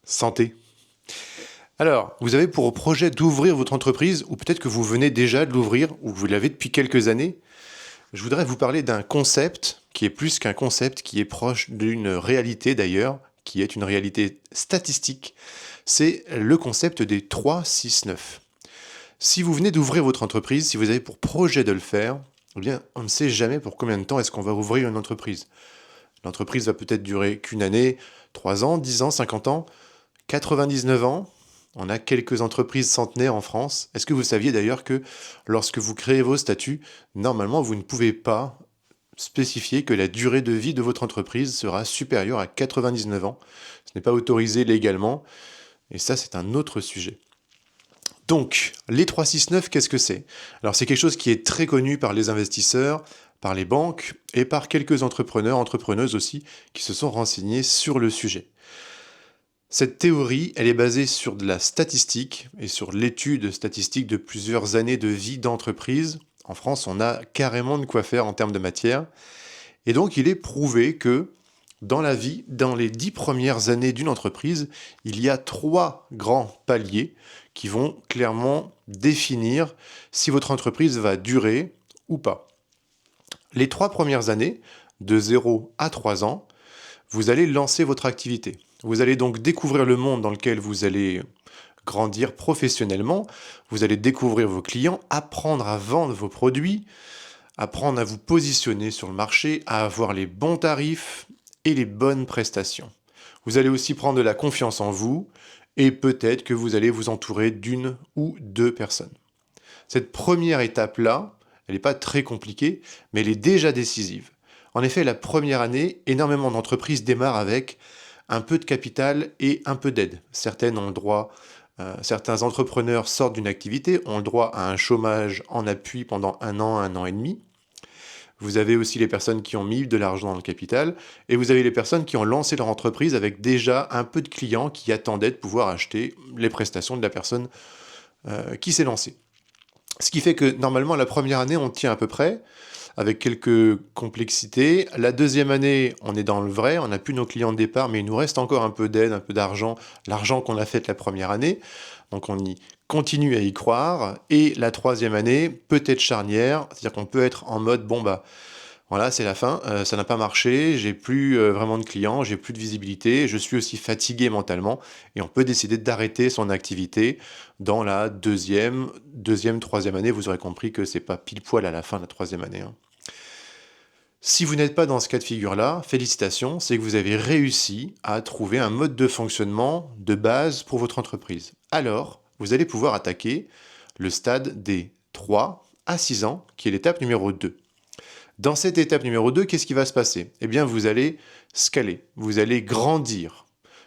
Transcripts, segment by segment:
Santé. Alors, vous avez pour projet d'ouvrir votre entreprise, ou peut-être que vous venez déjà de l'ouvrir, ou vous l'avez depuis quelques années. Je voudrais vous parler d'un concept qui est plus qu'un concept, qui est proche d'une réalité d'ailleurs, qui est une réalité statistique. C'est le concept des 3-6-9. Si vous venez d'ouvrir votre entreprise, si vous avez pour projet de le faire, eh bien, on ne sait jamais pour combien de temps est-ce qu'on va ouvrir une entreprise. L'entreprise va peut-être durer qu'une année, 3 ans, 10 ans, 50 ans, 99 ans. On a quelques entreprises centenaires en France. Est-ce que vous saviez d'ailleurs que lorsque vous créez vos statuts, normalement, vous ne pouvez pas spécifier que la durée de vie de votre entreprise sera supérieure à 99 ans. Ce n'est pas autorisé légalement. Et ça, c'est un autre sujet. Donc, les 369, qu'est-ce que c'est? Alors, c'est quelque chose qui est très connu par les investisseurs, par les banques et par quelques entrepreneurs, entrepreneuses aussi, qui se sont renseignés sur le sujet. Cette théorie, elle est basée sur de la statistique et sur l'étude statistique de plusieurs années de vie d'entreprise. En France, on a carrément de quoi faire en termes de matière. Et donc, il est prouvé que dans la vie, dans les 10 premières années d'une entreprise, il y a 3 grands paliers qui vont clairement définir si votre entreprise va durer ou pas. Les 3 premières années, de 0 à 3 ans, vous allez lancer votre activité. Vous allez donc découvrir le monde dans lequel vous allez grandir professionnellement, vous allez découvrir vos clients, apprendre à vendre vos produits, apprendre à vous positionner sur le marché, à avoir les bons tarifs et les bonnes prestations. Vous allez aussi prendre de la confiance en vous et peut-être que vous allez vous entourer d'une ou deux personnes. Cette première étape-là, elle n'est pas très compliquée, mais elle est déjà décisive. En effet, la première année, énormément d'entreprises démarrent avec un peu de capital et un peu d'aide. Certains entrepreneurs sortent d'une activité, ont le droit à un chômage en appui pendant un an et demi. Vous avez aussi les personnes qui ont mis de l'argent dans le capital, et vous avez les personnes qui ont lancé leur entreprise avec déjà un peu de clients qui attendaient de pouvoir acheter les prestations de la personne qui s'est lancée. Ce qui fait que normalement la première année on tient à peu près, avec quelques complexités. La deuxième année, on est dans le vrai, on n'a plus nos clients de départ, mais il nous reste encore un peu d'aide, un peu d'argent, l'argent qu'on a fait la première année. Donc on y continue à y croire. Et la troisième année, peut-être charnière, c'est-à-dire qu'on peut être en mode, bon bah, voilà, c'est la fin, ça n'a pas marché, j'ai plus vraiment de clients, j'ai plus de visibilité, je suis aussi fatigué mentalement, et on peut décider d'arrêter son activité dans la deuxième, troisième année. Vous aurez compris que c'est pas pile poil à la fin de la troisième année, hein. Si vous n'êtes pas dans ce cas de figure-là, félicitations, c'est que vous avez réussi à trouver un mode de fonctionnement de base pour votre entreprise. Alors, vous allez pouvoir attaquer le stade des 3 à 6 ans, qui est l'étape numéro 2. Dans cette étape numéro 2, qu'est-ce qui va se passer? Eh bien, vous allez scaler, vous allez grandir.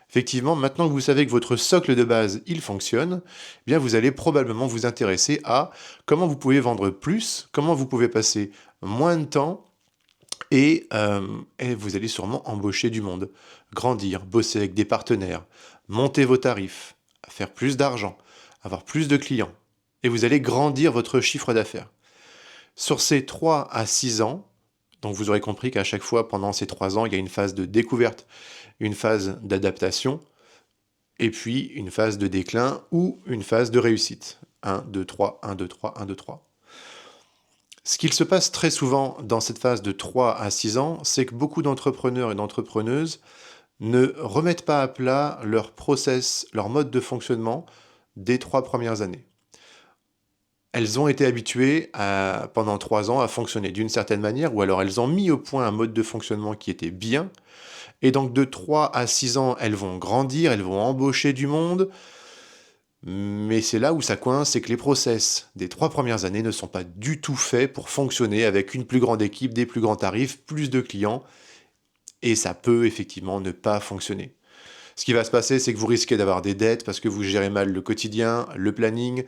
Effectivement, maintenant que vous savez que votre socle de base, il fonctionne, eh bien, vous allez probablement vous intéresser à comment vous pouvez vendre plus, comment vous pouvez passer moins de temps et vous allez sûrement embaucher du monde, grandir, bosser avec des partenaires, monter vos tarifs, faire plus d'argent, avoir plus de clients. Et vous allez grandir votre chiffre d'affaires. Sur ces 3 à 6 ans, donc vous aurez compris qu'à chaque fois, pendant ces 3 ans, il y a une phase de découverte, une phase d'adaptation, et puis une phase de déclin ou une phase de réussite. 1, 2, 3, 1, 2, 3, 1, 2, 3. Ce qu'il se passe très souvent dans cette phase de 3 à 6 ans, c'est que beaucoup d'entrepreneurs et d'entrepreneuses ne remettent pas à plat leur process, leur mode de fonctionnement des 3 premières années. Elles ont été habituées pendant 3 ans à fonctionner d'une certaine manière, ou alors elles ont mis au point un mode de fonctionnement qui était bien, et donc de 3 à 6 ans, elles vont grandir, elles vont embaucher du monde, mais c'est là où ça coince, c'est que les process des 3 premières années ne sont pas du tout faits pour fonctionner avec une plus grande équipe, des plus grands tarifs, plus de clients, et ça peut effectivement ne pas fonctionner. Ce qui va se passer, c'est que vous risquez d'avoir des dettes parce que vous gérez mal le quotidien, le planning,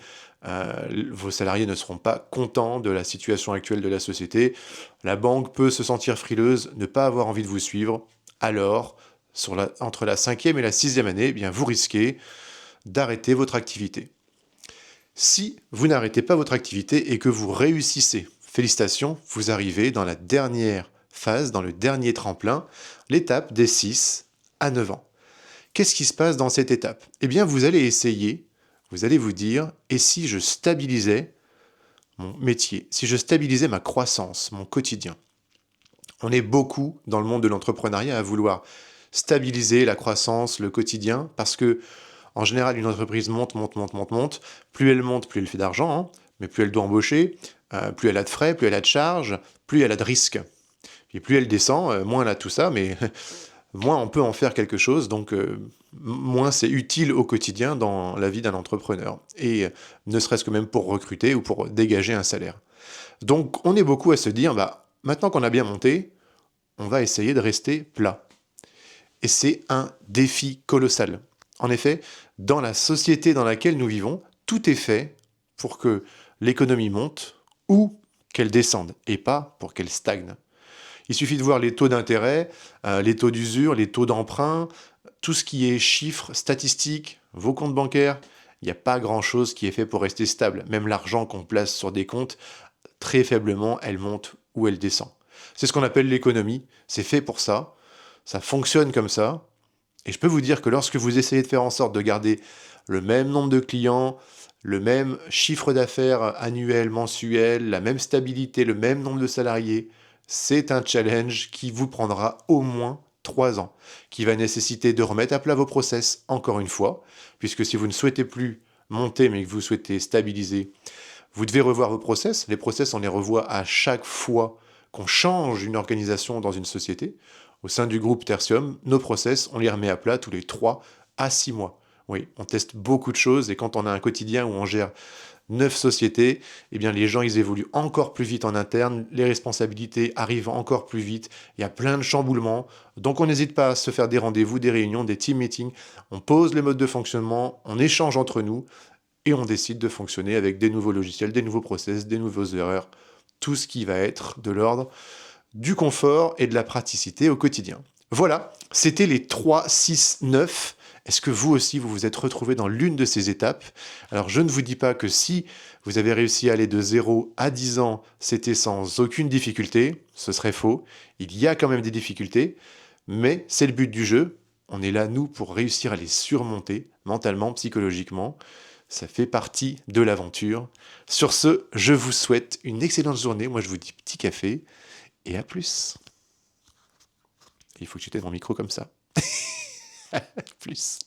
vos salariés ne seront pas contents de la situation actuelle de la société, la banque peut se sentir frileuse, ne pas avoir envie de vous suivre, alors entre la 5e et la 6e année, eh bien, vous risquez d'arrêter votre activité. Si vous n'arrêtez pas votre activité et que vous réussissez, félicitations, vous arrivez dans la dernière phase, dans le dernier tremplin, l'étape des 6 à 9 ans. Qu'est-ce qui se passe dans cette étape? Eh bien, vous allez essayer, vous allez vous dire, et si je stabilisais mon métier, si je stabilisais ma croissance, mon quotidien? On est beaucoup dans le monde de l'entrepreneuriat à vouloir stabiliser la croissance, le quotidien, parce que en général, une entreprise monte, monte, monte, monte, monte. Plus elle monte, plus elle fait d'argent, hein, mais plus elle doit embaucher, plus elle a de frais, plus elle a de charges, plus elle a de risques. Et plus elle descend, moins elle a tout ça, mais moins on peut en faire quelque chose, donc moins c'est utile au quotidien dans la vie d'un entrepreneur. Et ne serait-ce que même pour recruter ou pour dégager un salaire. Donc on est beaucoup à se dire, bah, maintenant qu'on a bien monté, on va essayer de rester plat. Et c'est un défi colossal. En effet, dans la société dans laquelle nous vivons, tout est fait pour que l'économie monte ou qu'elle descende, et pas pour qu'elle stagne. Il suffit de voir les taux d'intérêt, les taux d'usure, les taux d'emprunt, tout ce qui est chiffres, statistiques, vos comptes bancaires. Il n'y a pas grand-chose qui est fait pour rester stable. Même l'argent qu'on place sur des comptes, très faiblement, elle monte ou elle descend. C'est ce qu'on appelle l'économie. C'est fait pour ça. Ça fonctionne comme ça. Et je peux vous dire que lorsque vous essayez de faire en sorte de garder le même nombre de clients, le même chiffre d'affaires annuel, mensuel, la même stabilité, le même nombre de salariés, c'est un challenge qui vous prendra au moins 3 ans, qui va nécessiter de remettre à plat vos process encore une fois, puisque si vous ne souhaitez plus monter mais que vous souhaitez stabiliser, vous devez revoir vos process. Les process, on les revoit à chaque fois qu'on change une organisation dans une société. Au sein du groupe Tertium, nos process, on les remet à plat tous les 3 à 6 mois. Oui, on teste beaucoup de choses et quand on a un quotidien où on gère 9 sociétés, eh bien les gens ils évoluent encore plus vite en interne, les responsabilités arrivent encore plus vite, il y a plein de chamboulements, donc on n'hésite pas à se faire des rendez-vous, des réunions, des team meetings, on pose les modes de fonctionnement, on échange entre nous, et on décide de fonctionner avec des nouveaux logiciels, des nouveaux process, des nouveaux erreurs, tout ce qui va être de l'ordre du confort et de la praticité au quotidien. Voilà, c'était les 3, 6, 9. Est-ce que vous aussi, vous vous êtes retrouvé dans l'une de ces étapes? Alors, je ne vous dis pas que si vous avez réussi à aller de 0 à 10 ans, c'était sans aucune difficulté, ce serait faux. Il y a quand même des difficultés, mais c'est le but du jeu. On est là, nous, pour réussir à les surmonter, mentalement, psychologiquement. Ça fait partie de l'aventure. Sur ce, je vous souhaite une excellente journée. Moi, je vous dis petit café et à plus. Il faut que j'éteigne mon micro comme ça. À plus.